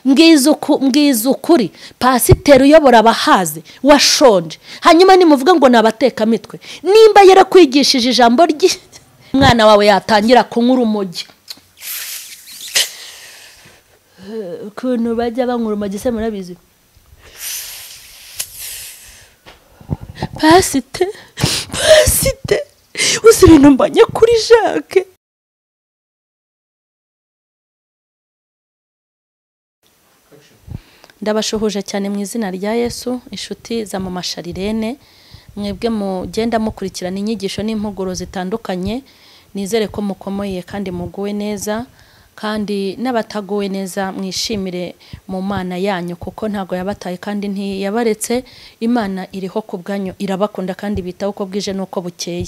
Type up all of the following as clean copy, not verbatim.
mbwiza ukuri pasiteri uyobora abahazi washonje hanyuma nimuvuga ngo nabateka mitwe nimba yarakwigishije ijambo umwana wawe yatangira kunywa urumogi ukuntu bajya banywa urumogi se murabizi pasite uzi ibintu mbanye kuri Jacques ndabashuhuje cyane mu izina rya Yesu inshuti za mama Sharirene mwebwe mugenda mukurikirana inyigisho n'impuguro zitandukanye nizere ko mukomoye kandi muguwe neza kandi n'abataguwe neza mwishimire mu mana yanyu kuko ntago yabataye kandi ntiyabaretse Imana iriho kubwanyu irabakunda kandi bitaho uko bwije nuko bukeye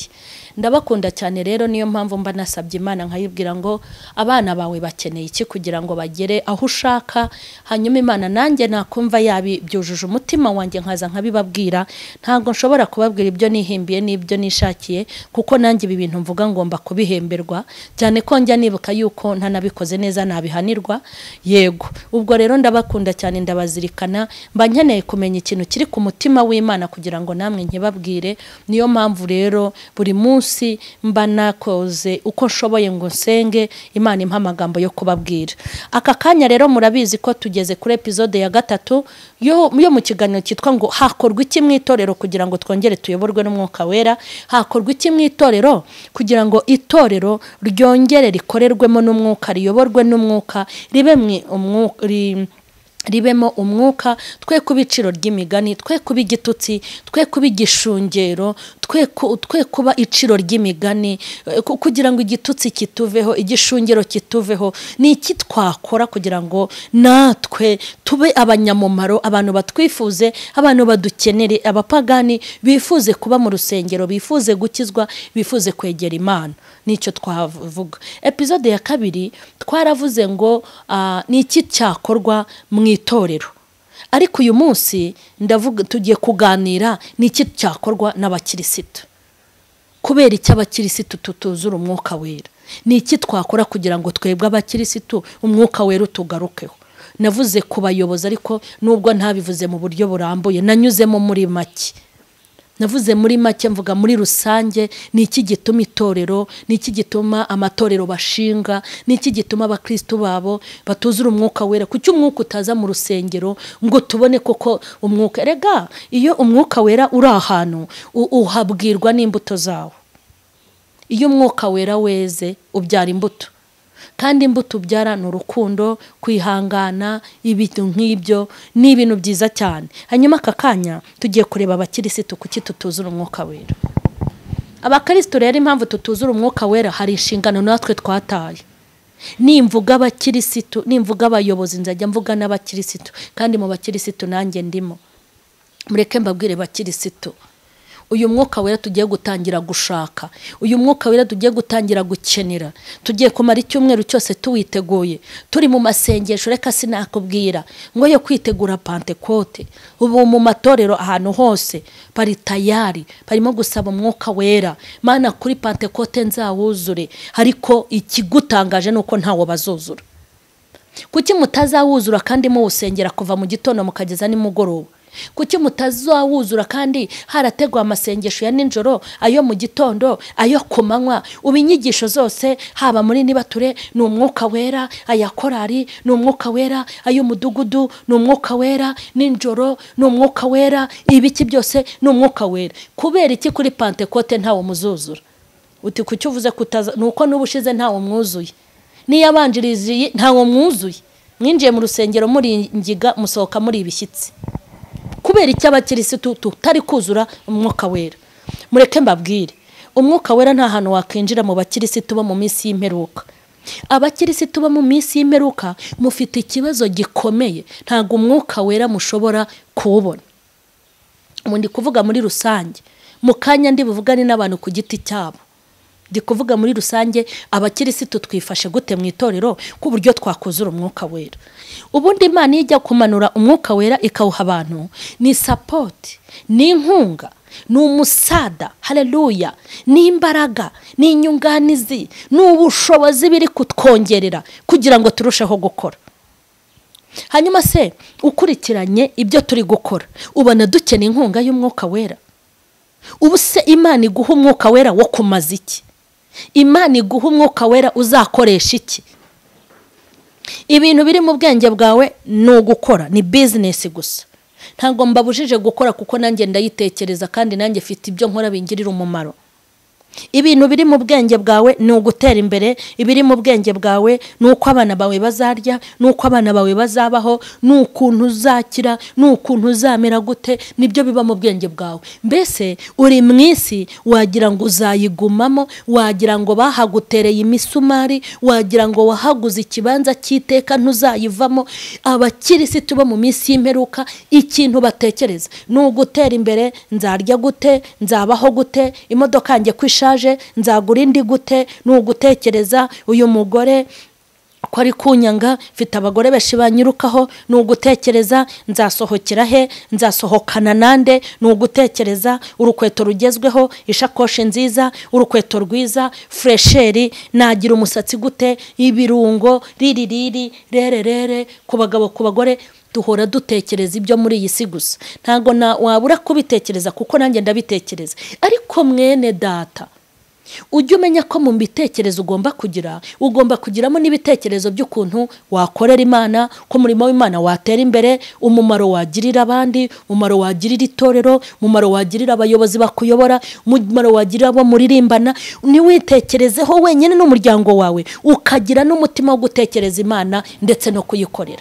ndabakunda cyane rero niyo mpamvu mba nasabye Imana nkayibwira ngo abana bawe bakeneye iki kugira ngo bagere aho ushaka hanyuma Imana nanjye nakumva yabi byujuje umutima wanjye nkaza nkabibabwira ntago nshobora kubabwira ibyo nihimbiye n'ibyo nishakiye kuko nanjye ibi bintu mvuga ngomba kubihemberwa cyane ko njya nibuka yuko ntanabikoze neza nabihanirwa yego ubwo rero ndabakunda cyane ndabazirikana mba nkeneye kumenya ikintu kiri ku mutima w'Imana kugira ngo namwe nkibabwire niyo mpamvu rero buri munsi mba nakoze uko nshoboye ngo nsenge Imana impa amagambo yo kubabwira aka kanya rero murabizi ko tugeze kuri episode ya 3 yo mu kiganiro cyitwa ngo hakorwa iki mu itorero kugira ngo twongere tuyoborwe n'umwuka wera hakorwa iki mu itorero kugira ngo itorero ryongere rikorerwemo n'umwuka riyoborwe n'umwuka ribemo umwuka twe kubiciro ry'imigani twe kuba igitutsi twe kuba igishungero twe kuba iciro ry'imigani kugira ngo igitutsi kituveho igishungero kituveho ni iki twakora kugira ngo natwe tube abanyamumaro abantu batwifuze abantu badukenere abapagani bifuze kuba mu rusengero bifuze gukizwa bifuze kwegera Imana nicyo twavuga episode ya 2 twaravuze ngo ni iki cyakorwa mu itorero ariko uyu munsi ndavuga tugiye kuganira ni iki cyakorwa n'abakirisitu kubera iki abakirisitu tutuzura umwuka wera ni iki twakora kugira ngo twebwe abakirisitu umwuka wera utugarukeho navuze kubayoboza ariko nubwo ntabivuze mu buryo burambuye nanyuzemo muri make navuze muri make mvuga muri rusange ni iki gituma itorero ni iki gituma amatorero bashinga ni iki gituma abakristo babo batuzura umwuka wera kuki umwuka utaza mu rusengero ngo tubone koko umwuka rega iyo umwuka wera uri ahantu uhabwirwa n'imbuto zawo iyo umwuka wera weze ubyara imbuto kandi imbuto ubyara ni urukundo kwihangana ibintu nk'ibyo ni ibintu byiza cyane hanyuma aka kanya tugiye kureba abakirisitu kuki tutuzura umwuka wera abakristo rero impamvu tutuzura umwuka wera hari inshingano natwe twataye nimvuga abakirisitu nimvuga abayobozi nzajya mvuga n'abakirisitu kandi mu bakirisitu nanjye ndimo mureke mbabwire abakirisitu uyu mwuka wera tugiye gutangira gushaka uyu mwuka wera tugiye gutangira gukenera tugiye kumara icyumweru cyose tuwiteguye turi mu masengesho reka sinakubwira ngo yo kwitegura Pentecote ubu mu matorero ahantu hose bari tayari barimo gusaba umwuka wera Mana kuri Pentecote nzawuzure ariko ikigutangaje nuko ntawo bazuzura kuki mutazawuzura kandi mu usengera kuva mu gitondo mukageza nimugoroba kuki mutazawuzura kandi harategwa amasengesho ya ninjoro ayo mu gitondo ayo kumanywa ubinyigisho zose haba muri nibature ni umwuka wera ayakorari ni umwuka wera ayo mudugudu ni umwuka wera ninjoro ni umwuka wera ibiki byose ni umwuka wera kubera iki kuri Pentecote ntawo muzuzura uti kuki uvuze kutaza nuko n'ubushize ntawo mwuzuye niyabanjirizi ntawo mwuzuye mwinjiye mu rusengero muri ngiga musohoka muri ibishyitsi kubera iki abakirisitu tutari kuzura umwuka wera mureke mbabwire umwuka wera nta hantu wakinjira mu bakirisitu bo mu minsi y'imperuka abakirisitu bo mu minsi y'imperuka mufite ikibazo gikomeye ntago umwuka wera mushobora kuwubona ndi kuvuga muri rusange mu kanya ndi buvugane n'abantu ku giti cyabo ndi kuvuga muri rusange abakirisitu twifashe gute mu itorero ku buryo twakuzura umwuka wera ubundi Imana ijya kumanura umwuka wera ikawuha abantu ni support ni inkunga ni umusada haleluya ni imbaraga ni inyunganizi ni ubushobozi biri kutwongerera kugira ngo turusheho gukora hanyuma se ukurikiranye ibyo turi gukora ubona dukeneye inkunga y'umwuka wera. Ubu se Imana iguha umwuka wera wo kumaza iki? Imana iguha umwuka wera uzakoresha iki? Ibintu biri mu bwenge bwawe ni ugukora, ni business gusa. Ntabwo mbabujije gukora kuko nanjye ndayitekereza kandi nanjye mfite ibyo nkora bingirira umumaro. Ibintu biri mu bwenge bwawe ni ugutera imbere, ibiri mu bwenge bwawe ni uko abana bawe bazarya, ni uko abana bawe bazabaho, ni ukuntu uzakira, ni ukuntu uzamera gute, nibyo biba mu bwenge bwawe. Mbese uri mu isi wagira ngo uzayigumamo, wagira ngo bahagutereye imisumari, wagira ngo wahaguze ikibanza cy'iteka ntuzayivamo. Abakirisitu bo mu minsi y'imperuka ikintu batekereza ni ugutera imbere, nzarya gute, nzabaho gute, imodoka yanjye kwisha nzagura indi gute, ni ugutekereza uyu mugore ko ari kunyanga, mfite abagore benshi banyirukaho, ni ugutekereza nzasohokera he, nzasohokana nande, ni ugutekereza urukweto rugezweho, ishakoshi nziza, urukweto rwiza, fresheri, nagira umusatsi gute, ibirungo ririri rere ku bagabo ku bagore. Duhora dutekereza ibyo muri iyi si gusa, ntago wabura kubitekereza kuko nanjye ndabitekereza. Ariko mwene data, ujye umenya ko mu bitekerezo ugomba kugiramo n'ibitekerezo by'ukuntu wakorera Imana, ko umurimo w'Imana watera imbere, umumaro wagirira abandi, umumaro wagirira itorero, umumaro wagirira abayobozi bakuyobora, umumaro wagirira abo muririmbana. Niwitekerezeho wenyine n'umuryango wawe, ukagira n'umutima wo gutekereza Imana ndetse no kuyikorera.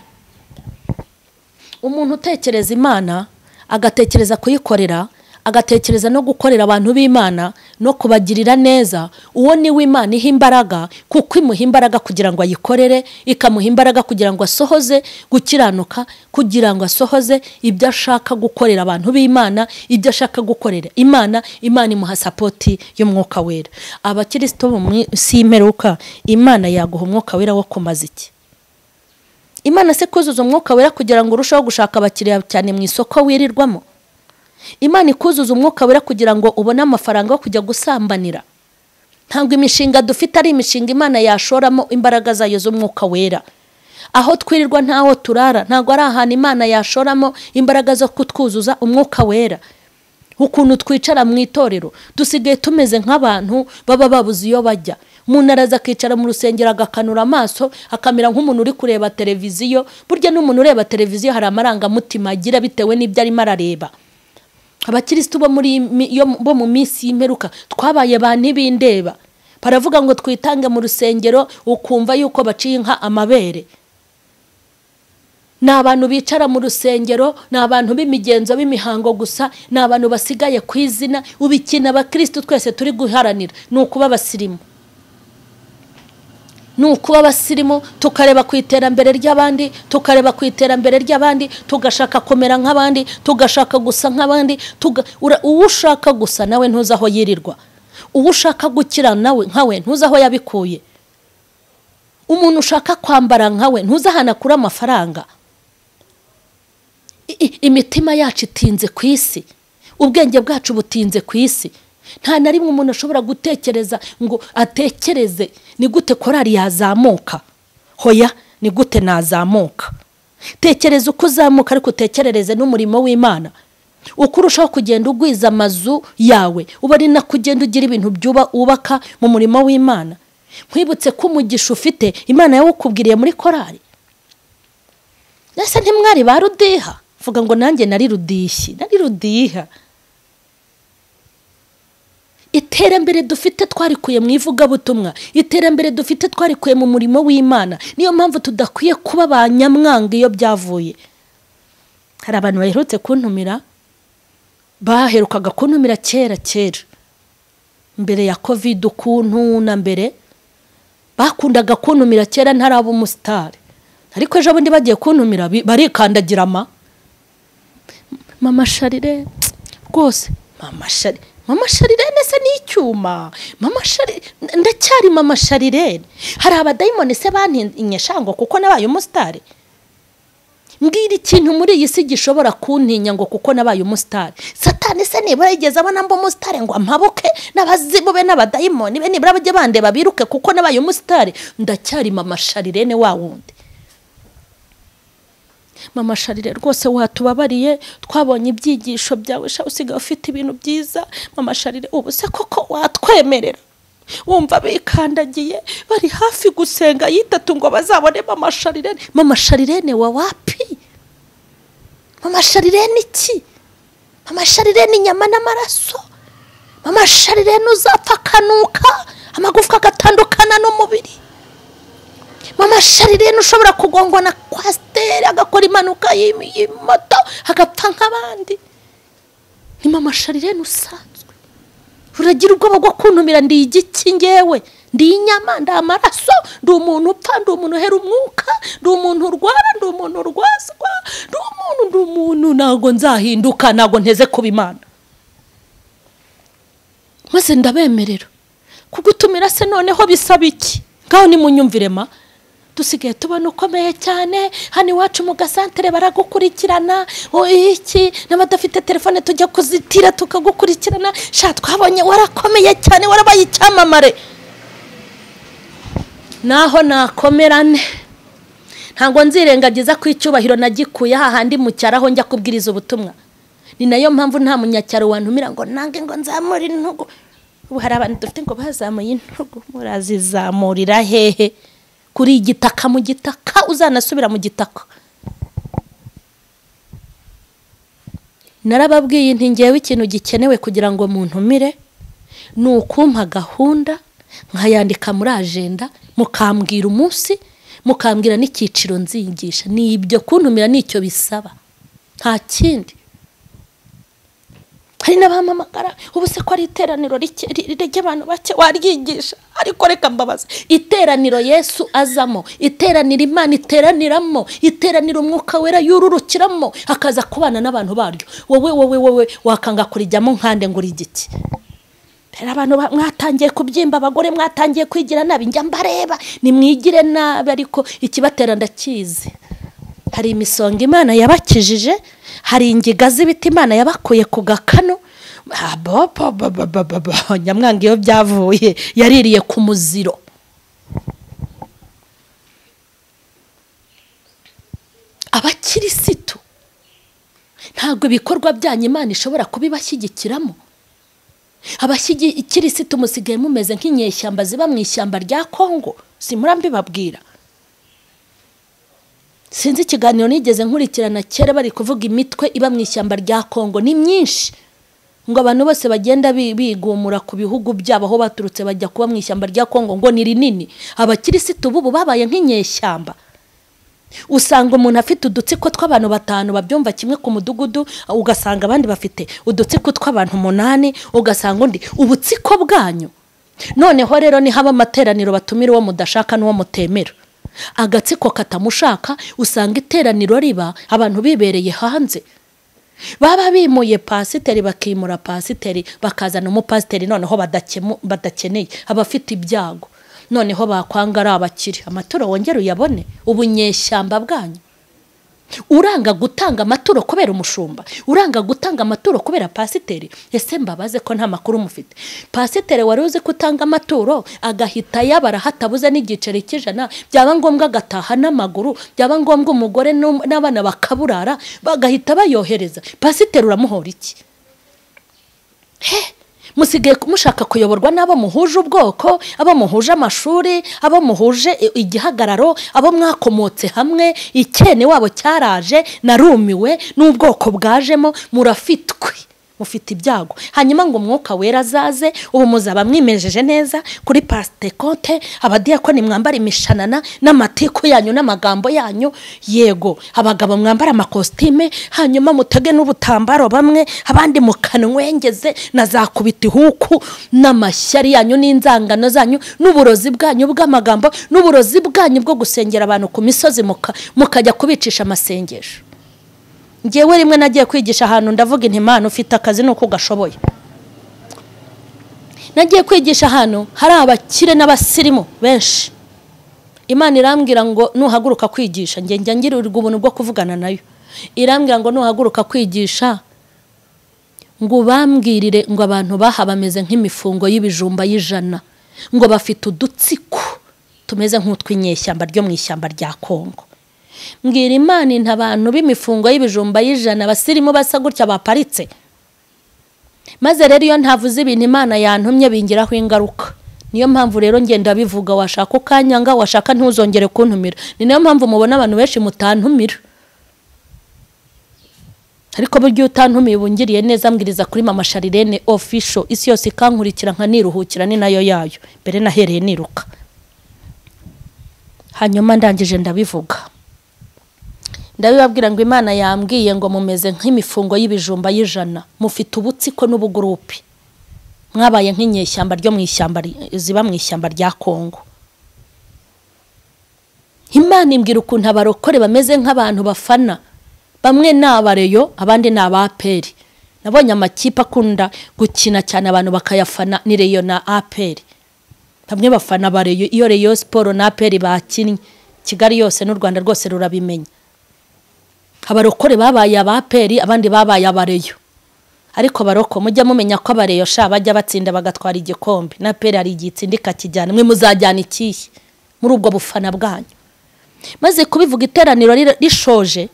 Umuntu utekereza Imana agatekereza kuyikorera, agatekereza no gukorera abantu b'Imana no kubagirira neza, uwo ni w'Imana iha imbaraga, kuko imuha imbaraga kugira ngo ayikorere, ikamuha imbaraga kugira ngo asohoze gukiranuka, kugira ngo asohoze ibyo ashaka gukorera abantu b'Imana, ibyo ashaka gukorera Imana. Imana imuha sapoti y'umwuka wera. Abakristo bo mu isi y'imperuka, Imana yaguha umwuka wera wo kumaza iki? Imana se kuzuza umwuka wera kugira ngo urusheho gushaka abakiriya cyane mu isoko wirirwamo? Imana ikuzuza umwuka wera kugira ngo ubone amafaranga yo kujya gusambanira? Ntabwo imishinga dufite ari imishinga Imana yashoramo imbaraga zayo z'umwuka wera. Aho twirirwa ntaho turara ntabwo ari ahantu Imana yashoramo imbaraga zo kutwuzuza umwuka wera. Ukuntu twicara mu itorero dusigaye tumeze nk'abantu baba babuze iyo bajya. Umuntu araza akicara mu rusengero agakanura amaso akamera nk'umuntu uri kureba televiziyo. Burya n'umuntu ureba televiziyo hari amarangamutima agira bitewe n'ibyo arimo arareba. Abakristo bo mu minsi y'imperuka twabaye ba ntibindeba. Baravuga ngo twitange mu rusengero, ukumva yuko baciye inka amabere. Ni abantu bicara mu rusengero, ni abantu b'imigenzo b'imihango gusa, ni abantu basigaye ku izina. Ubikina abakristo twese turi guharanira ni ukuba abasirimu, ni ukuba abasirimu, tukareba ku iterambere ry'abandi, tukareba ku iterambere ry'abandi, tugashaka kumera nk'abandi, tugashaka gusa nk'abandi. Uwo ushaka gusa nawe ntuzi aho yirirwa, uwo ushaka gukira nawe nkawe ntuzi aho yabikuye, umuntu ushaka kwambara nkawe ntuzi ahantu akura amafaranga. Imitima yacu itinze ku isi, ubwenge bwacu butinze ku isi. Nta na rimwe umuntu ashobora gutekereza ngo atekereze ni gute korari yazamuka. Hoya, ni gute nazamuka? Tekereza uko uzamuka, ariko utekerereze n'umurimo w'Imana. Uko urushaho kugenda ugwiza amazu yawe, uba ari na kugenda ugira ibintu ubaka mu murimo w'Imana. Nkwibutse ko umugisha ufite Imana yawukubwiriye muri korari. Nase ntimwari barudiha? Vuga ngo nanjye nari rudiha. Iterambere dufite twarikuye mu ivugabutumwa, iterambere dufite twarikuye mu murimo w'Imana. Niyo mpamvu tudakwiye kuba abanyamwanga iyo byavuye. Hari abantu baherutse kuntumira, baherukaga kuntumira kera mbere ya covid, ukuntu na mbere bakundaga kuntumira kera ntaraba umusitari, ariko ejo bundi bagiye kuntumira barikandagira Mama Sharire rwose. Mama Sharire nese ni icyuma. Mama Sharire ndacyari Mama Sharire. Hari abadayimoni se bantinyeshango kuko nabaye umusitari? Mbwira ikintu muri iyi si gishobora kuntinya ngo kuko nabaye umusitari? Satani se nibura yigeze abona mbo umusitari ngo ampabuke n'abazimu be n'abadayimoni be nibura bajye bandeba biruke kuko nabaye umusitari? Ndacyari Mama Sharire ne wa wundi. mama Sharire rwose watubabariye, twabonye ibyigisho byawe sha usigaye ufite ibintu byiza mama Sharire, ubu se koko watwemerera? Wumva bikandagiye bari hafi gusenga yitatu ngo bazabone mama Sharire. Mama Sharire ne wa wapi? Mama Sharire ni ki? Mama Sharire ni nyama n'amaraso. Mama Sharire nuzapfa kanuka amagufwa gatandukana n'umubiri. Mama Sharire nushobora kugongwa na kwasiteri agakora impanuka y'imoto agapfa nk'abandi. Ni mama Sharire nusanzwe. Uragira ubwoba bwo kuntumira ndi igiki ngewe? Ndi inyama, ndi amaraso, ndi umuntu upfa, ndi umuntu hera umwuka, ndi umuntu urwara, ndi umuntu urwazwa, ndi umuntu ntago nzahinduka, ntago nteze kuba Imana. Maze ndabemerera kugutumira se noneho bisaba iki? Ngaho ni munyumvire ma, dusigaye tubona ukomeye cyane hano iwacu mu gasantere baragukurikirana iki n'abadafite telefone tujya kuzitira tukagukurikirana. Sha twabonye warakomeye cyane, warabaye icyamamare. Naho nakomerane ntago nzirengagiza ku icyubahiro nagikuye hahandi mu cyaraho njya kubwiriza ubutumwa. Ni nayo mpamvu nta munyacyaro wantumira ngo nange ngo nzamure intugu. Ubu hari abantu dufite ngo bazamuye intugu, murazizamurira hehe? Kuri igitaka, mu gitaka uzanasubira mu gitaka. Narababwiye nti ngewe ikintu gikenewe kugira ngo muntumire ni ukumpa gahunda nkayandika muri agenda, mukambwira umunsi, mukambwira n'icyiciro nzigisha. Ni ibyo kuntumira nicyo bisaba, nta kindi. Hari n'abamamagara ubu se ko ari iteraniro rike abantu bake waryigisha. Ariko reka mbabaza, iteraniro Yesu azamo, iteraniro Imana iteraniramo, iteraniro Umwuka Wera yururukiramo akaza kubana n'abantu baryo, wowe wakanga kurijyamo nkande ngo rigiki? Rero abantu mwatangiye kubyimba, abagore mwatangiye kwigira nabi, njya mbareba nimwigire nabi, ariko ikibatera ndakizi. Hari imisonga Imana yabakijije, hari ingiga z'ibiti Imana yabakuye ku gakano. Nyamwanga iyo byavuye yaririye ku muziro. Abakirisitu ntabwo ibikorwa byanyu Imana ishobora kubibashyigikiramo. Abakirisitu musigaye mumeze nk'inyeshyamba ziba mu ishyamba rya Kongo, simurambibabwira. Sinzi ikiganiro nigeze nkurikirana kera bari kuvuga imitwe iba mu ishyamba rya Kongo ni myinshi, ngo abantu bose bagenda bigumura ku bihugu byabo aho baturutse bajya kuba mu ishyamba rya Kongo ngo ni rinini. Abakirisitu bubu babaye nk'inyeshyamba. Usanga umuntu afite udutsiko tw'abantu 5 babyumva kimwe ku mudugudu, ugasanga abandi bafite udutsiko tw'abantu 8, ugasanga undi ubutsiko bwanyu. Noneho rero ni haba amateraniro batumira uwo mudashaka n'uwo mutemera. Agatsiko katamushaka usanga iteraniro riba abantu bibereye hanze. Baba bimuye pasiteri bakimura pasiteri bakazana umupasiteri noneho badakeneye, abafite ibyago. Noneho bakwangara abakiri amaturo wongera uyabone. Ubunyeshyamba bwanyu. Uranga gutanga amaturo kubera umushumba, uranga gutanga amaturo kubera pasiteri. Ese mbabaze ko nta makuru mufite. Pasiteri wari uzi kutanga amaturo agahita yabara hatabuze n'igiceri cy'ijana, byaba ngombwa gataha n'amaguru, byaba ngombwa umugore n'abana bakaburara bagahita bayohereza. Pasiteri uramuhora iki? Musigaye mushaka kuyoborwa n'abo muhuje ubwoko, abo muhuje amashuri, abo muhuje igihagararo, abo mwakomotse hamwe, ikene wabo cyaraje, narumiwe n'ubwoko bwajemo, murafitwe, mufite ibyago. Hanyuma ngo Umwuka Wera azaze, ubu muzaba mwimejeje neza kuri Pentecote, abadiyakoni mwambara imishanana n'amatiku yanyu n'amagambo yanyu. Yego, abagabo mwambara amakostime, hanyuma mutege n'ubutambaro bamwe, abandi mukanwengeze nazakubita ihuku n'amashyari yanyu n'inzangano zanyu n'uburozi bwanyu bw'amagambo n'uburozi bwanyu bwo gusengera abantu ku misozi mukajya kubicisha amasengesho. Ngewe rimwe nagiye kwigisha ahantu ndavuga inti Imana ufite akazi nuko gashoboye. Nagiye kwigisha ahantu hari abakire n'abasirimu benshi. Imana irambwira ngo nuhaguruka kwigisha, njya ngirirwa ubuntu bwo kuvugana nayo. Irambwira ngo nuhaguruka kwigisha ngo bambwirire ngo abantu baha bameze nk'imifungo y'ibijumba y'ijana, ngo bafite udutsiko tumeze nk'utw'inyeshyamba ryo mu ishyamba rya Kongo. mbwira Imana inta abantu b'imifungo y'ibijumba y'ijana basirimu basa gutya baparitse. Maze rero iyo ntavuze ibintu Imana yantumye bingiraho ingaruka. Niyo mpamvu rero ngenda bivuga, washaka ukanyanga, washaka ntuzongere kuntumira. Ni nayo mpamvu mubona abantu benshi mutantumira. Ariko buryo utantumiye ubungiriye neza mbwiriza kuri Mama Sharirene official, isi yose ikankurikira nkaniruhukira, ni nayo yayo. Mbere nahereye niruka. Hanyuma ndangije ndabivuga. Ndabibabwira ngo Imana yambwiye ngo mumeze nk'imifungo y'ibijumba y'ijana, mufite ubutsiko n'ubugurupi. Mwabaye nk'inyeshyamba ryo mu ishyamba ziba mu ishyamba rya Kongo. Imana imbwira ukuntu abarokore bameze nk'abantu bafana. Bamwe ni abareyo, abandi ni abaperi. Nabonye amakipe akunda gukina cyane abantu bakayafana ni Reyo na Aperi. Bamwe bafana abareyo, iyo Reyo Sport na Aperi bakinnye Kigali yose n'u Rwanda rwose rurabimenya. Abarokore babaye abaperi, abandi babaye abareyo. Ariko baroko mujya mumenya ko abareyo sha bajya batsinda bagatwara igikombe, na Aperi ari igitsindika kijyana. Mwe muzajyana ikihe muri ubwo bufana bwanyu? Maze kubivuga iteraniro rishoje,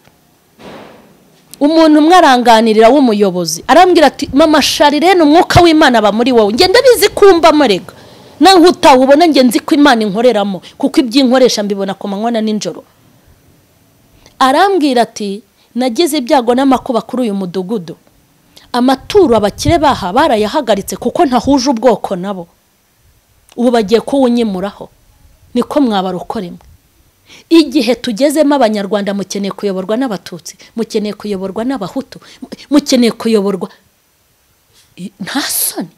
umuntu umwe aranganirira w'umuyobozi arambwira ati Mama Sharirene umwuka w'Imana aba muri wowe. Nge ndabizi kumba marega naho utawubona, nge nzi ko Imana inkoreramo kuko ibyinkoresha mbibona ku manywa na ninjoro. Arambwira ati nagize ibyago n'amakuba kuri uyu mudugudu, amaturo abakire baha barayahagaritse kuko ntahuje ubwoko nabo, ubu bagiye kuwunyimuraho. Niko mwabarokoremwe. Igihe tugezemo Abanyarwanda mukeneye kuyoborwa n'Abatutsi, mukeneye kuyoborwa n'Abahutu, mukeneye kuyoborwa nta soni.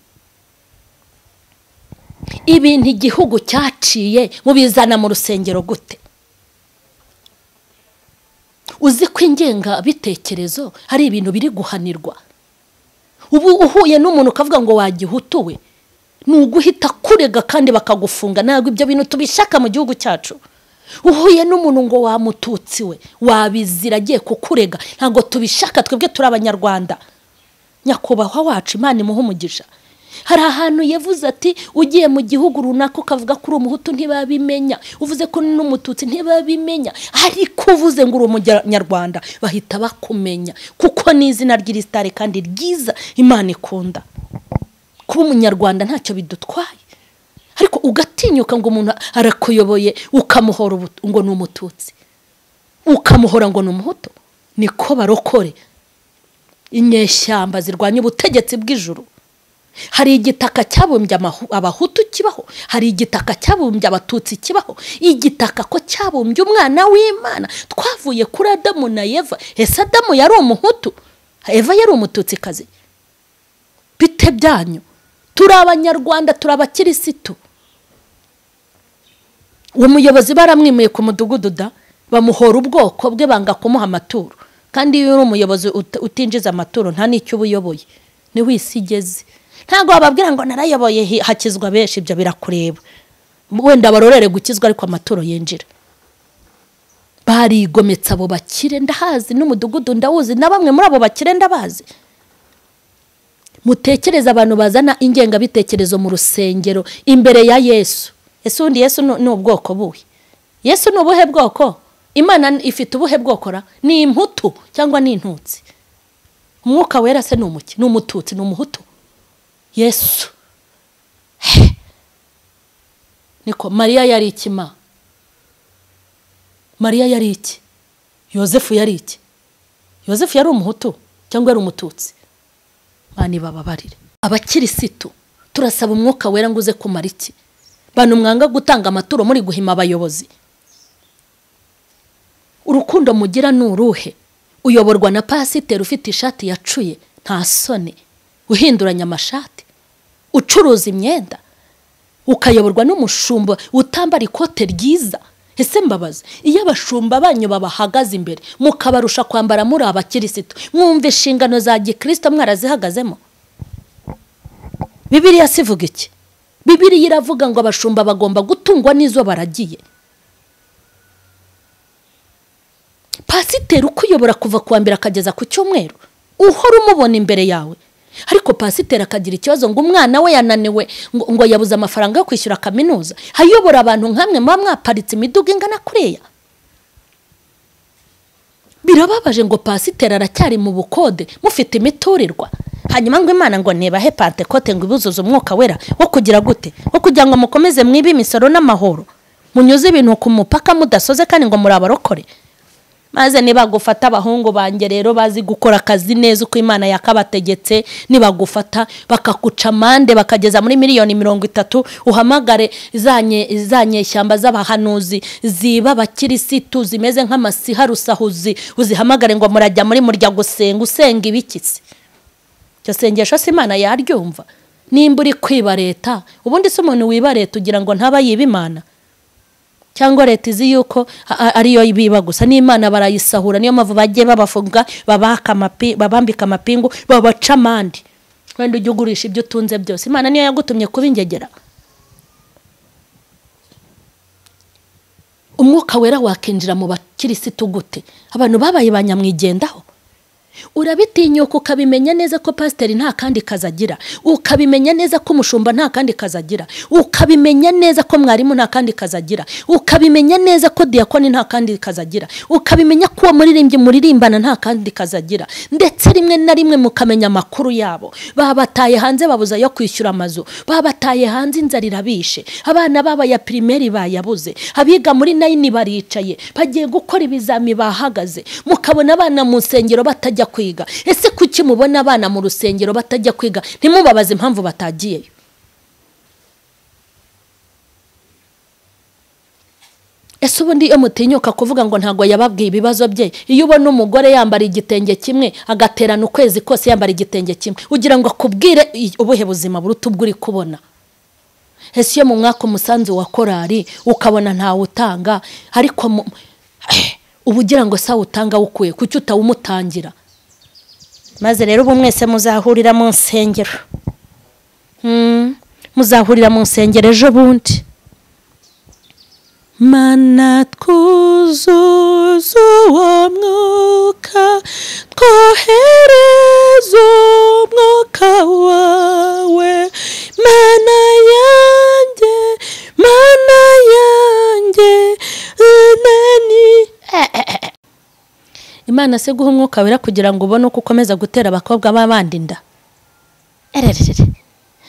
Ibintu igihugu cyaciye mubizana mu rusengero gute? Uzi ko ingenga bitekerezo hari ibintu biri guhanirwa. Ubu uhuye n'umuntu ukavuga ngo wagihutuwe, nuguhita kurega kandi bakagufunga. Ntabwo ibyo bintu tubishaka mu gihugu cyacu. Uhuye n'umuntu ngo wamututsi we, wabizira agiye kukurega, ntabwo tubishaka. Twebwe turi Abanyarwanda. Nyakubahwa wacu Imana imuhe umugisha, hari ahantu yavuze ati ugiye mu gihugu runaka ukavuga ko uri umuhutu ntibabimenya, uvuze ko n'umututsi ntibabimenya, ariko uvuze ngo uri Umunyarwanda bahita bakumenya kuko ni izina ry'iristare kandi ryiza Imana ikunda. Kuba Umunyarwanda ntacyo bidutwaye, ariko ugatinyuka ngo umuntu arakuyoboye ukamuhora ngo ni umututsi, ukamuhora ngo ni umuhutu. Niko barokore inyeshyamba zirwanya ubutegetsi bw'ijuru. Hari igitaka cyabumbye Abahutu kibaho, hari igitaka cyabumbye Abatutsi kibaho, igitaka ko cyabumbye umwana w'Imana. Twavuye kuri Adamu na Eva. Ese Adamu yari umuhutu, Eva yari umututsi kazi? Bite byanyu? Turi Abanyarwanda, turi abakirisitu. Uwo muyobozi baramwimuye ku mudugudu da, bamuhora ubwoko bwe, banga kumuha amaturo. Kandi iyo uri umuyobozi utinjiza amaturo nta n'icyo ubuyoboye. Ni wisigeze. Ntago bababwira ngo narayoboye hakizwa benshi, ibyo birakureba. Wenda barorere gukizwa ariko amaturo yinjira. Barigometse abo bakire, ndahazi n'umudugudu ndawuzi, na bamwe muri abo bakire ndabazi. Mutekereza abantu bazana ingenga bitekerezo mu rusengero imbere ya Yesu. Ese undi Yesu ni ubwoko buhe? Yesu ni ubuhe bwoko? Imana ifite ubuhe bwokora? Ni imputu cyangwa ni intutsi? Umwuka wera se ni umuki? Ni umututsi? Ni umuhutu? Yesu niko. Mariya yari iki ma? Mariya yari iki? Yosefu yari iki? Yosefu yari umuhutu cyangwa yari umututsi? Mani bababarire. Abakirisitu turasaba umwuka wera ngo uze kumara iki? Bantu mwanga gutanga amaturo muri guhima abayobozi. Urukundo mugira nuruhe? Uyoborwa na pasiteri ufite ishati yacuye, nta soni, uhinduranya amashati, ucuruza imyenda, ukayoborwa n'umushumba utambara ikote ryiza. Ese mbabaza, iyo abashumba banyu babahagaze imbere mukabarusha kwambara muri abakirisitu, mwumve inshingano za Gikristo mwarazihagazemo? Bibiliya sivuga iki? Bibiliya iravuga ngo abashumba bagomba gutungwa n'izo baragiye. Pasiteri ukuyobora kuva kuwa mbere akageza ku cyumweru, uhora umubona imbere yawe. Ariko pasiteri akagira ikibazo ngo umwana we yananiwe, ngo yabuze amafaranga yo kwishyura kaminuza. Hayobora abantu nkamwe muba mwaparitse imiduga ingana kuriya. birababaje ngo pasiteri aracyari mu bukode mufite imiturirwa, hanyuma ngo Imana ngo ntibahe Pentekote ngo ibuzuze umwuka wera wo kugira gute, wo kugira ngo mukomeze mwibe imisoro n'amahoro, munyuze ibintu ku mupaka mudasoze kandi ngo muri abarokore. Maze nibagufata abahungu banjye rero bazi gukora akazi neza uko Imana yakabategetse, nibagufata bakakuca amande bakageza muri miliyoni 30, uhamagare zanye ishyamba z'abahanuzi ziba abakirisitu zimeze nk'amasiha rusahuzi, uzihamagare ngo murajya muri murya gusenga, usenga ibikitse. Cyo sengesho se Imana yaryumva? Nimba uri kwiba leta, ubundi se umuntu wiba leta ugira ngo ntaba yiba Imana? Cyangwa leta izi yuko ariyo ibiba gusa, n'Imana barayisahura, niyo mpamvu bagiye babafunga, babambika amapingu, babaca amande. Wenda ujye ugurisha ibyo utunze byose, Imana niyo yagutumye kuba ingegera. Umwuka wera wakinjira mu bakirisitu gute? Abantu babaye banyamwigendaho. Urabitinyuka ukabimenya neza ko pasiteri nta kandi kazagira, ukabimenya neza ko umushumba nta kandi kazagira, ukabimenya neza ko mwarimu nta kandi kazagira, ukabimenya neza ko diakoni nta kandi kazagira, ukabimenya ko muririmbyi muririmbana nta kandi kazagira, ndetse rimwe na rimwe mukamenya amakuru yabo. Babataye hanze babuza yo kwishyura amazu, babataye hanze inzara irabishe, abana baba ya primaire bayabuze, abiga muri 9 baricaye bagiye gukora ibizami bahagaze, mukabona abana mu nsengero batajya kwiga. Ese kuki mubona abana mu rusengero batajya kwiga? Ntimubabaze impamvu batagiyeyo. Ese ubundi iyo mutinyuka kuvuga ngo ntago yababwiye ibibazo bye, iyo ubona umugore yambara igitenge kimwe agaterana ukwezi kose yambara igitenge kimwe, ugira ngo akubwire ubuhe buzima buruta ubwo uri kubona? Ese iyo mu mwaka umusanzu wa korari ukabona ntawe utanga, ariko ubugira ngo sa utanga ukuye kuki utawumutangira? Maze rero ubu mwese muzahurira mu nsengero, muzahurira mu nsengero ejo bundi. Mana twuzuza uwo mwuka, twohereza umwuka wawe, Mana yanjye, Mana yanjye, Imana se guha umwuka wera kugira ngo ubone uko ukomeza gutera abakobwa b'abandi nda?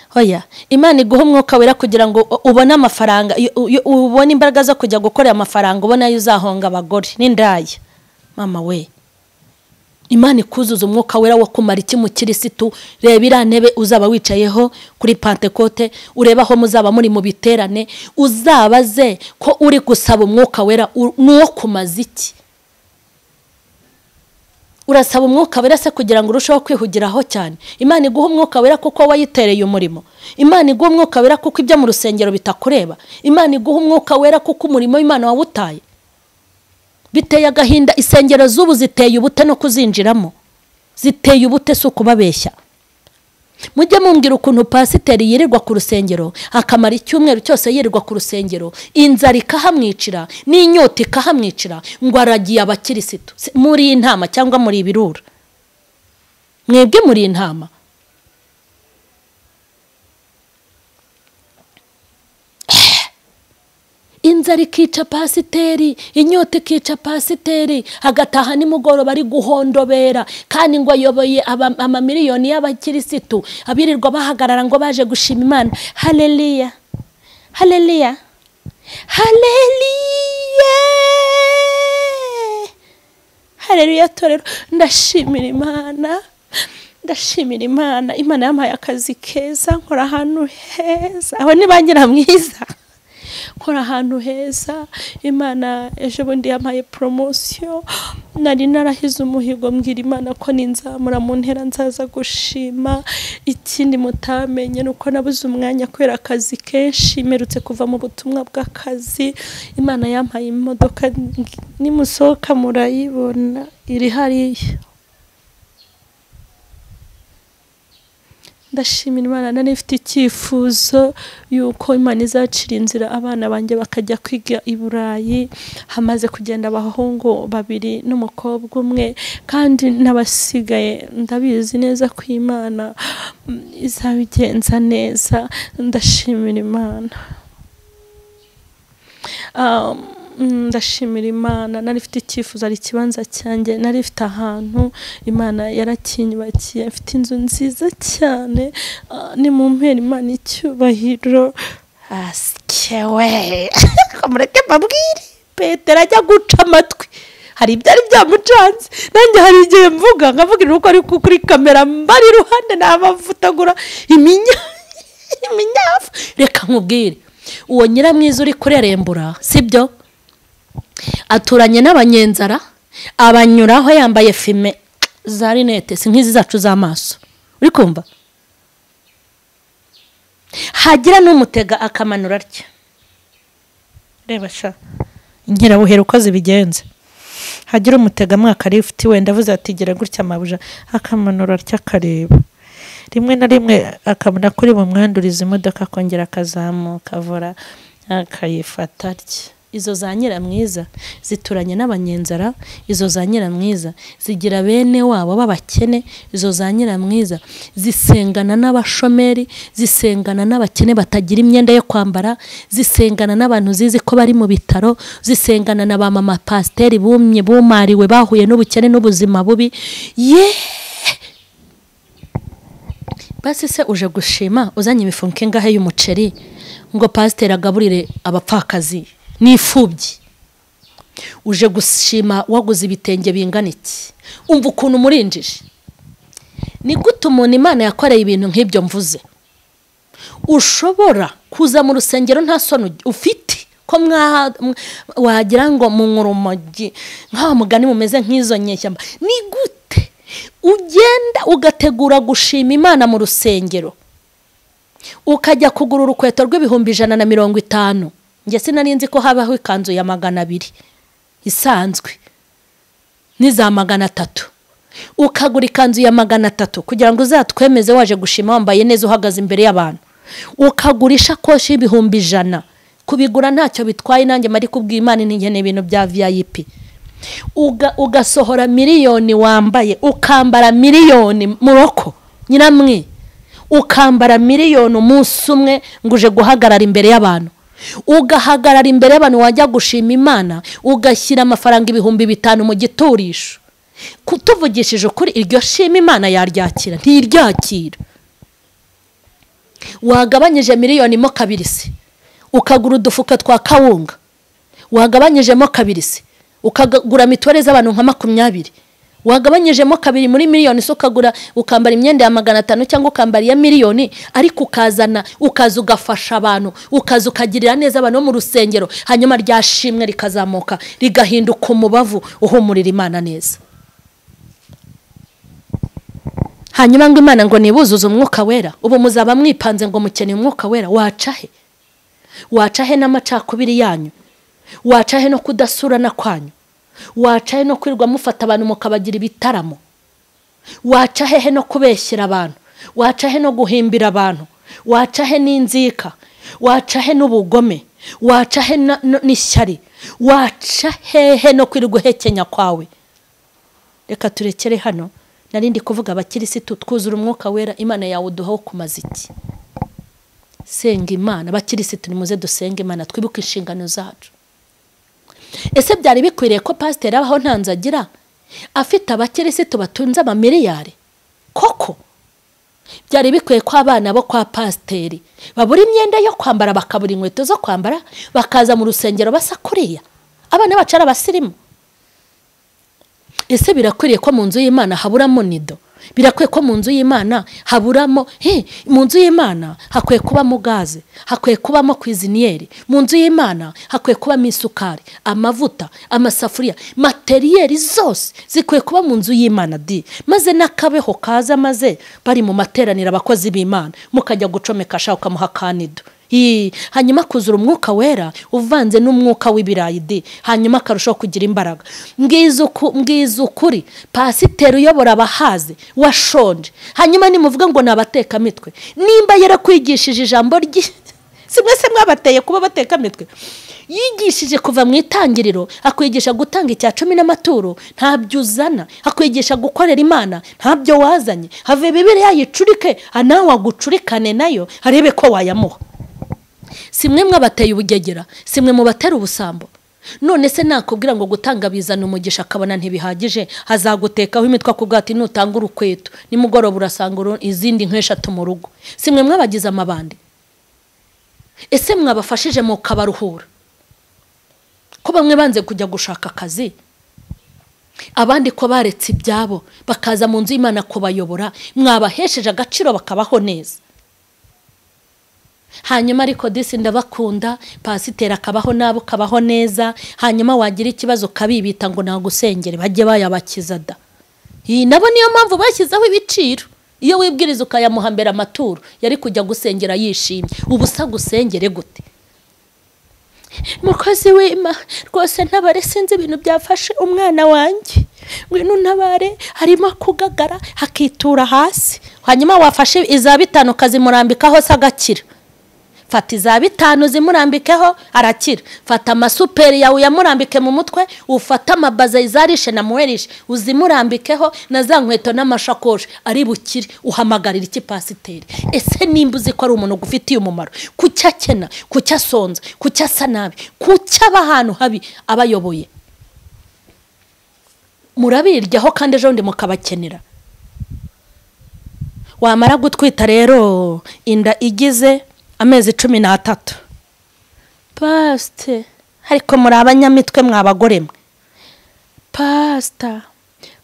Hoya, Imana iguha umwuka wera kugira ngo ubone amafaranga, ubone imbaraga zo kujya gukorera amafaranga, ubone ayo uzahonga abagore n'indaya. Mama we, Imana ikuzuza umwuka wera wo kumara iki mu kirisitu. Reba irantebe uzaba wicayeho kuri Pentekote, ureba aho muzaba muri mu biterane, uzabaze ko uri gusaba umwuka wera nuwo kumaza iki? Urasaba umwuka wera se kugira ngo urusheho kwihugiraho cyane? Imana iguha umwuka wera kuko wayitereye umurimo. Imana iguha umwuka wera kuko ibyo mu rusengero bitakureba. Imana iguha umwuka wera kuko umurimo w'Imana wawutaye. Biteye agahinda isengero z'ubu ziteye ubute no kuzinjiramo, ziteye ubute so kubabeshya. Mujye mumbwira ukuntu pasiteri yirirwa ku rusengero akamara icyumweru cyose yirirwa ku rusengero, inzara ikahamwicira n'inyota ikahamwicira, ngo aragiye abakirisitu. Muri intama cyangwa muri ibirura? Mwebwe muri intama? Inzara ikica pasiteri, inyota ikica pasiteri, agataha nimugoroba ari guhondobera, kandi ngo ayoboye amamiliyoni y'abakirisitu abirirwa bahagarara ngo baje gushima Imana. Haleluya, haleluya, haleluya, haleluya. Torero ndashimira Imana, ndashimira Imana. Imana yampaye akazi keza, nkora ahantu heza, aho nibangira mwiza, nkora ahantu heza. Imana ejo bundi yampaye promotion, nari narahize umuhigo, mbwira Imana ko ninzamura mu ntera nzaza gushima. Ikindi mutamenye nuko nabuze umwanya kubera akazi kenshi, merutse kuva mu butumwa bw'akazi. Imana yampaye imodoka, nimusohoka murayibona iri hariya. Ndashimira Imana, nari mfite icyifuzo yuko Imana izacira inzira abana banjye bakajya kwiga i Burayi. Hamaze kugenda abahungu 2 n'umukobwa umwe, kandi nabasigaye ndabizi neza ko Imana izabigenza neza. Ndashimira Imana. ndashimira Imana, nari mfite icyifuzo, ari ikibanza cyanjye, nari mfite ahantu Imana yarakinyubakiye, mfite inzu nziza cyane, ni mu mpera Imana icyubahiro. Asikewe kamureke mbabwire, Petero ajya guca amatwi, hari ibyari byamucanze, nanjye hari igihe nkavugira uko ari kuri kamera mbari iruhande nabavutagura iminyafu. Reka nkubwire, uwo Nyiramwiza uri kurerembura sibyo, aturanye n'abanyenzara, abanyuraho yambaye fime za rinete si nk'izi zacu z'amaso, uri kumva, hagira n'umutega akamanura atya. Reba sha Nkirabuhera uko zibigenze, hagira umutega mwaka rifti wenda avuze ati gira gutya amabuja, akamanura atya akareba, rimwe na rimwe akabona kuri bumwanduriza imodoka akongera akazamuka avura akayifata atya. Izo za Nyiramwiza zituranye n'abanyenzara, izo za Nyiramwiza zigira bene wabo b'abakene, izo za Nyiramwiza zisengana n'abashomeri, zisengana n'abakene batagira imyenda yo kwambara, zisengana n'abantu zizi ko bari mu bitaro, zisengana na ba mama pasiteri bumye bumariwe bahuye n'ubukene n'ubuzima bubi. Basi se uje gushima uzanye imifuniko ingahe y'umuceri ngo pasiteri agaburire abapfakazi n'ifubyi? Uje gushima waguze ibitenge bingana iki? Umva ukuntu murinjije. Ni gute umuntu Imana yakoreye ibintu nk'ibyo mvuze ushobora kuza mu rusengero nta soni ufite, ko wagira ngo mu nkurumogi nka mugani mumeze nk'izo nyeshyamba? Ni gute ugenda ugategura gushima Imana mu rusengero ukajya kugura urukweto rw'150? Nge sinari nzi ko habaho ikanzu ya 200 isanzwe n'iza 300, ukagura ikanzu ya 300 kugira ngo uzatwemeze waje gushima wambaye neza uhagaze imbere y'abantu, ukagura ishakoshi y'100. Kubigura ntacyo bitwaye, nanjye mari kubwira Imana ntigene ibintu bya VIP. Ugasohora miliyoni wambaye, ukambara miliyoni muroko Nyiramwe, ukambara miliyoni umunsi umwe nguje guhagarara imbere y'abantu, ugahagarara imbere y'abantu wajya gushima Imana ugashyira amafaranga 5,000 mu giturisho. Kutuvugishije ukuri iryo shima Imana yaryakira ntiryakira. Wagabanyije miliyoni mo 2 se ukagura udufuka twa kawunga, wagabanyijemo 2 se ukagura mitware z'abantu nka 20, wagabanyijemo 2 muri miliyoni so ukagura ukambara imyenda ya 500 cyangwa ukambara ya miliyoni, ariko ukazana ukaza ugafasha abantu, ukaza ukagirira neza abantu mu rusengero, hanyuma ryashimwe rikazamuka rigahinduka umubavu uhumurira Imana neza. Hanyuma ngo Imana ngo nibuzuze umwuka wera, ubu muzaba mwipanze ngo mukeneye umwuka wera. Wacahe n'amacakubiri yanyu, wacahe no kudasurana kwanyu, wacahe no kwirwa mufata abantu mukabagira ibitaramo, wacahe no kubeshyira abantu, wacahe no guhimbira abantu, wacahe n'inzika, wacahe n'ubugome, wacahe n'ishyari, wacahe no kwirwa hekenya kwawe. Reka turekere hano, narindi kuvuga abakirisitu twuzura umwuka wera, Imana yawe uduhaho kumaza iki? Senga Imana. Abakirisitu nimuze dusenga Imana, twibuke inshingano zacu. Ese byari bikwiriye ko pasiteri abaho ntanzagira afite abakirisitu batunze amamiliyari? Koko byari bikwiye ko abana bo kwa pasiteri babura imyenda yo kwambara, bakabura inkweto zo kwambara, bakaza mu rusengero basa kuriya? Abana bacara abasirimu? Ese birakwiriye ko mu nzu y'Imana haburamo nido? Birakwiye ko mu nzu y'Imana haburamo mu nzu y'Imana hakwiye kubamo gaze, hakwiye kubamo kwiziniyeri, mu nzu y'Imana hakwiye kubamo isukari, amavuta, amasafuriya, materiyeri zose zikwiye kuba mu nzu y'Imana maze n'akabeho kaza maze bari mu materanira abakozi b'Imana mukajya gucomeka shaka ukamuha kanido. Hanyuma kuzura umwuka wera uvanze n'umwuka w'ibirayi hanyuma akarushaho kugira imbaraga. Mbwiza ukuri, pasiteri uyobora abahaze washonje, hanyuma nimuvuga ngo nabateka mitwe, nimba yarakwigishije ijambo simwese mwabateye kuba bateka mitwe, yigishije kuva mu itangiriro, akwigisha gutanga icya 10 n'amaturo, ntabyo uzana, akwigisha gukorera Imana, ntabyo wazanye. Have Bibiliya yicurike, anawe agucurikane nayo arebe ko wayamuha. Simwe mwabateye ubugegera, simwe mubatera ubusambo, none se nakubwira ngo gutanga bizana umugisha akabona ntibihagije hazagutekaho imitwe akubwira ati nutanga urukweto nimugoroba urasanga izindi nk'eshatu mu rugo simwe mwabagize amabandi ese mwabafashije mu kabaruhura ko bamwe banze kujya gushaka akazi abandi ko baretse ibyabo bakaza mu nzu y'Imana kubayobora mwabahesheje agaciro bakabaho neza hanyuma ariko disi ndabakunda pasiteri akabaho nabo kabaho neza hanyuma wagira ikibazo kabibita ngo nagusengere bajye bayabakiza da nabo niyo mpamvu bashyizeho ibiciro iyo wibwiriza ukayamuhambera amaturo yari kujya gusengera yishimye ubusa gusengere gute mukozi w'Imana rwose ntabare sinzi ibintu byafashe umwana wanjye ngwino ntabare harimo kugagara hakitura hasi hanyuma wafashe iza 5 kazimurambikaho sagakira fata iza 5 zimurambikeho arakira fata amasuperi yawe yamurambike mu mutwe ufata amabaza izarishe na muherishe uzimurambikeho na za nkweto n'amashakoje ari bukire uhamagarira iki pasiteri ese nimbuze ko ari umuntu gufitiye umumaro kucyakena kucyasonza kucyasa nabi kucyaba ahantu habi abayoboye murabiryaho kandi ejo ndi mukabakenera wamara gutwita rero inda igize amezi 13 paste ariko muri abanyamitwe mwabagore mwe pasta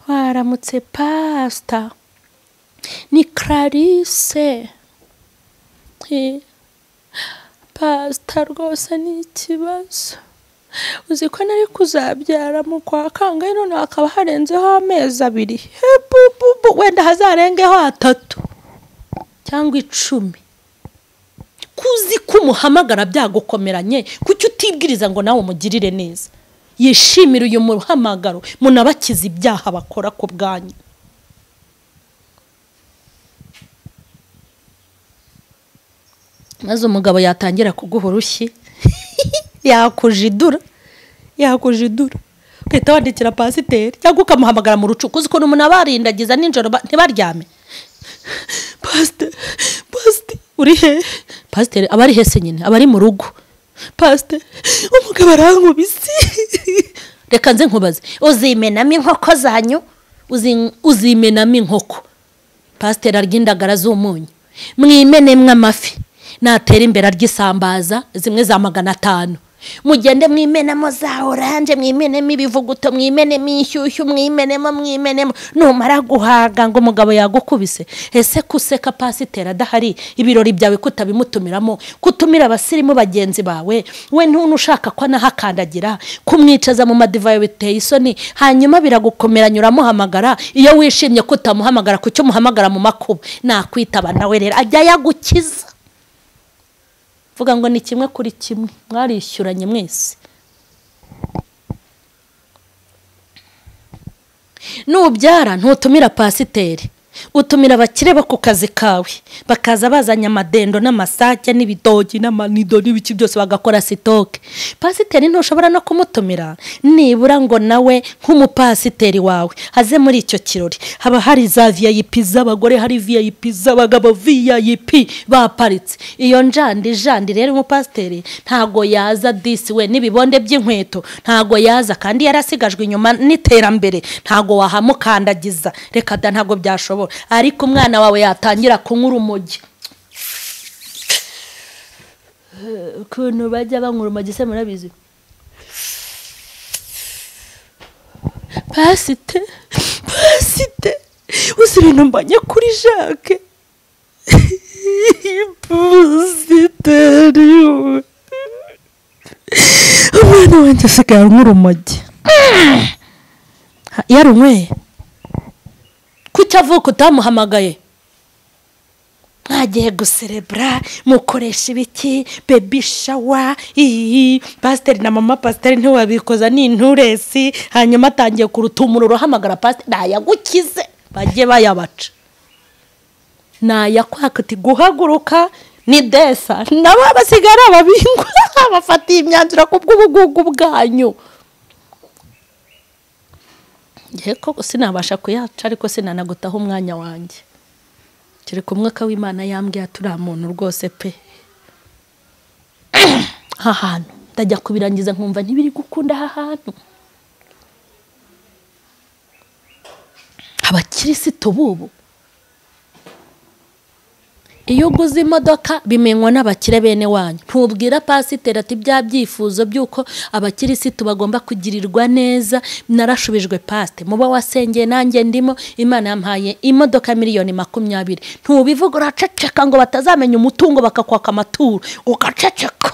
waramutse pasta ni Clarisse pasta rwose ni ikibazo uzi ko nari kuzabyara mu kwa kangahe none akaba harenzeho amezi 2 wenda hazarengeho 3 cyangwa 10 kuzi kumuhamagara byagukomeranye kuki utibwiriza ngo nawe umugirire neza yishimira uyu muhamagaro munabakiza ibyaha bakora ku bwanyu maze umugabo yatangira kuguha urushyi yakujidura ukita wandikira pasiteri cyangwa ukamuhamagara mu rucuku uzi ko umuntu abarindagiza ninjoro ntibaryame pasiteri uri he pasiteri abari hese nyine abari mu rugo pasiteri umugabo arankubise reka nze nkubaze uzimenamo inkoko zanyu uzimenamo inkoko pasiteri argindagara z'umunyu mwimenemwe amafi natera imbere argisambaza zimwe za 500 mugende mwimenamo za oranje mwimenemo ibivuguto mwimenemo inshyushyu mwimenemo numara guhaga ngo umugabo yagukubise ese kuseka pasiteri adahari ibirori byawe kutabimutumiramo kutumira abasirimu bagenzi bawe we ntuntu ushaka ko nahakandagira kumwicaza mu madivayo biteye isoni hanyuma biragukomeranya uramuhamagara iyo wishimye kutamuhamagara kucyo muhamagara mu makuba nakwitaba nawe rero ajya yagukiza vuga ngo ni kimwe kuri kimwe mwarishyuranye mwese nubyara ntutumira pasiteri utumira abakire bo ku kazi kawe bakaza bazanya amadendo n'amasake n'ibidogi n'amanido n'ibiki byose bagakora sitoke pasiteri ntushobora no kumutumira nibura ngo nawe nk'umupasiteri wawe haze muri icyo kirori haba hari za VIP z'abagore hari VIP z'abagabo VIP baparitse iyo njandi rero umupasiteri ntago yaza disi we n'ibibonde by'inkweto ntago yaza kandi yarasigajwe inyuma n'iterambere ntago wahamukandagiza reka da ntago byashobora ariko umwana wawe yatangira kunywa urumogi ukuntu bajya banywa urumogi se murabizi pasite uzi ibintu mbanye kuri Jacques pasiteri umwana wanjye asigaye anywa urumogi yarunyweye kucyavuka utamuhamagaye mwagiye guserebra mukoresha ibiki baby shower pasiteri na mama pasiteri ntiwabikoza n'inturesi hanyuma atangiye kurutumura uruhamagara pasiteri nayagukize bajye bayabaca nayakwaka uti guhaguruka ni desa nabo basigara babingwa bafatiye imyanzuro ku bw'ubugugu bwanyu Yeko sinabasha kuyaca ariko sinanagutaho umwanya wanjye kiri kumwe ka w'Imana yambwiye aturi muntu rwose pe hahantu pastor ajya kubirangiza nkumva ntibiri gukunda aha hantu. Abakirisitu bubu iyo uguze imodoka bimenywa n'abakire bene wanyu. Ntubwira pasiteri ati bya byifuzo byuko abakirisitu bagomba kugirirwa neza narashubijwe pasite muba wasengeye nanjye ndimo Imana yampaye imodoka miliyoni 20. Ntubivuga uraceceka ngo batazamenya umutungo bakakwaka amaturo ugaceceka.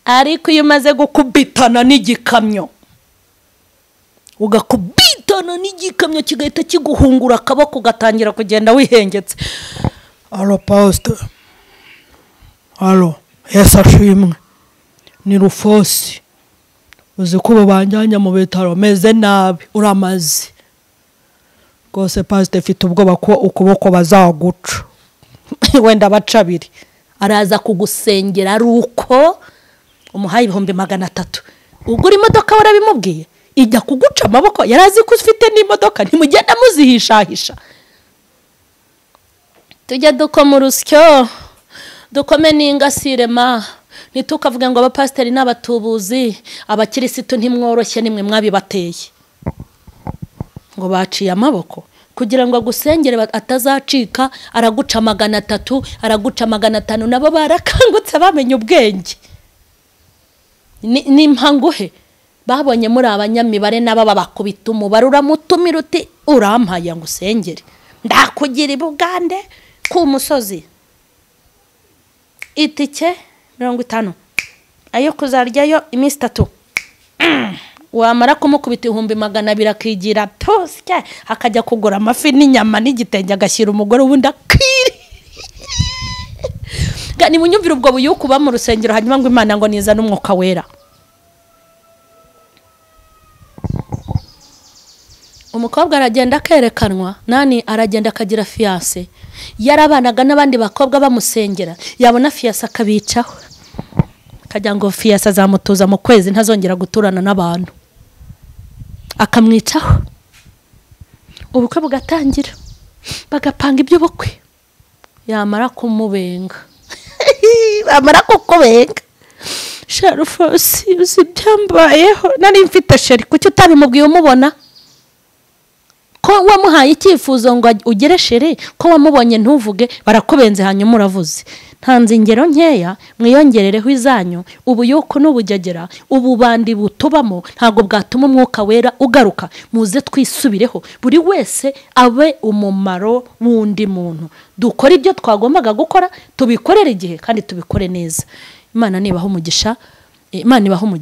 Ariko iyo umaze gukubitana n'igikamyo ugakubitana n'igikamyo kigahita kiguhungura akaboko ugatangira kugenda wihengetse. Alo pastor, alo Yesu ashimwe, ni Rufosi, uzi ko banjyanya mu bitaro meze nabi uramaze rwose pastor mfite ubwoba ko ukuboko bazaguca wenda bacabiri. Araza kugusengera ari uko umuhaye 300. Ugura imodoka warabimubwiye ijya kuguca amaboko, yarazi ko ufite n'imodoka ntimugenda muzihishahisha. Tujya dukoma urusyo dukome n'ingasire ma ntitukavuga ngo abapasiteri n'abatubuzi abakirisitu ntimworoshye nimwe mwabibateye ngo baciye amaboko kugira ngo agusengere atazacika. Araguca 300 araguca 500 nabo barakangutse bamenye ubwenge. Ni impanguhe babonye muri abanyamibare naba babakubita umubare uramutumira uti urampaye ngo usengere ndakugira ibugande ku musozi itike 50 ayo kuzaryayo iminsi 3. Wamara kumukubita 200 akigira tosya akajya kugura amafi n'inyama n'igitenge agashyira umugore wundi akiri. Gani munyumvira ubwo buyuko ba mu rusengero hanyuma ngo Imana ngo niza n'umwuka wera. Umukobwa aragenda akerekanwa nani aragenda akagira fiance yarabanaga n'abandi bakobwa bamusengera yabona fiance akabicaho kajya ngo fiance azamutuza mu kwezi ntazongera guturana n'abantu akamwicaho. Ubukwe bugatangira bagapanga iby'ubukwe yamara kumubenga amara kukubenga Sharufosi uzi byambayeho nari mfite sheri kuki utabimubwiye umubona ko wamuhaye icyifuzo ngo ugere shere ko wamubonye ntuvuge barakubenze hanyuma uravuze. Ntanze ingero nkeya mwiyongerereho izanyu ubuyuko n'ubujegera ububandi butubamo ntago bwatuma umwuka wera ugaruka. Muze twisubireho buri wese abe umumaro wundi muntu. Dukora ibyo twagombaga gukora tubikorera igihe kandi tubikore neza. Imana nibaho umugisha. Imana ibaho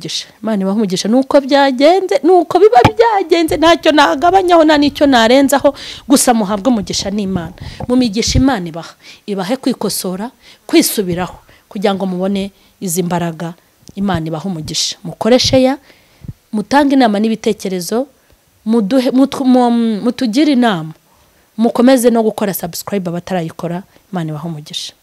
umugisha nuko byagenze nuko biba byagenze ntacyo nagabanyaho nta nicyo narenzaho gusa muhabwe umugisha n'Imana. Mu migisha Imana ibahe kwikosora kwisubiraho kugira ngo mubone izi mbaraga. Imana ibaho umugisha. Mukoreshe ya mutange inama n'ibitekerezo mutugire inama mukomeze no gukora subscribe abatarayikora. Imana ibaho umugisha.